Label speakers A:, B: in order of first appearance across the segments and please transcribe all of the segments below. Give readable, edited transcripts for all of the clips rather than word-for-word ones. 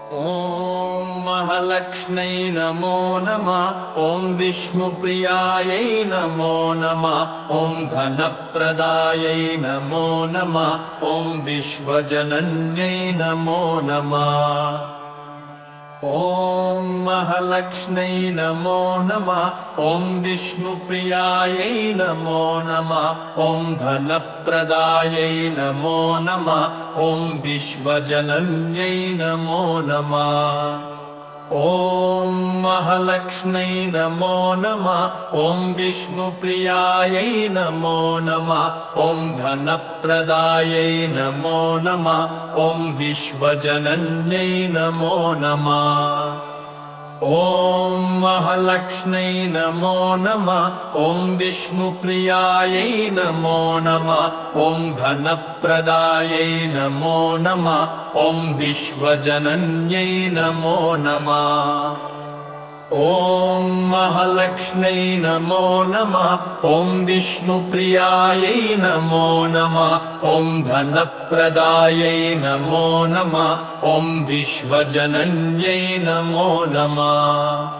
A: ॐ महालक्ष्म्यै नमो नमः। ॐ विष्णुप्रियायै नमो नमः। ॐ धनप्रदायै नमो नमः। ॐ विश्वजनन्यै नमो नमः। ॐ महालक्ष्म्यै नमो नमः। ॐ विष्णुप्रियायै नमो नमः। ॐ धनप्रदायै नमो नमः। ॐ विश्वजनन्यै नमो नमः। ॐ महालक्ष्म्यै नमो नमः। ॐ विष्णुप्रियायै नमो नमः। ॐ धनप्रदायै नमो नमः। ॐ विश्वजनन्यै नमो नमः। ॐ महालक्ष्म्यै नमो नमः। ॐ विष्णुप्रियायै नमो नमः। ॐ धनप्रदायै नमो नमः। ॐ विश्वजनन्यै नमो नमः। ॐ महालक्ष्म्यै नमो नमः। ॐ विष्णुप्रियायै नमो नमः। ॐ धनप्रदायै नमो नमः। ॐ विश्वजनन्यै नमो नमः।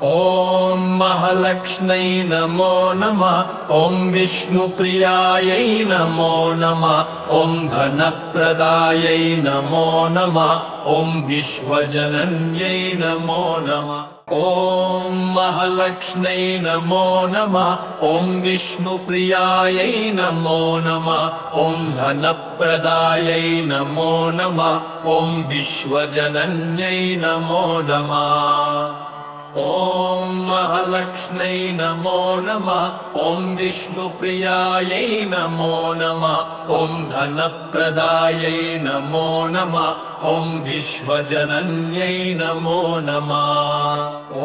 A: ॐ महालक्ष्म्यै नमो नमः। ॐ विष्णुप्रियायै नमो नमः। ॐ धनप्रदायै नमो नमः। ॐ विश्वजनन्यै नमो नमः। ॐ महालक्ष्म्यै नमो नमः। ॐ विष्णुप्रियायै नमो नमः। ॐ धनप्रदायै नमो नमः। ॐ विश्वजनन्यै नमो नमः। ॐ महालक्ष्म्यै नमो नमः। ॐ विष्णुप्रियायै नमो नमः। ॐ धनप्रदायै नमो नमः। ॐ विश्वजनन्यै नमो नमः।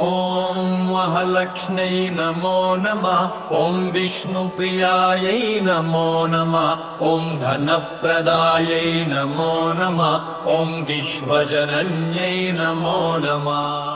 A: ॐ महालक्ष्म्यै नमो नमः। ॐ विष्णुप्रियायै नमो नमः। ॐ धनप्रदायै नमो नमः। ॐ विश्वजनन्यै नमो नमः।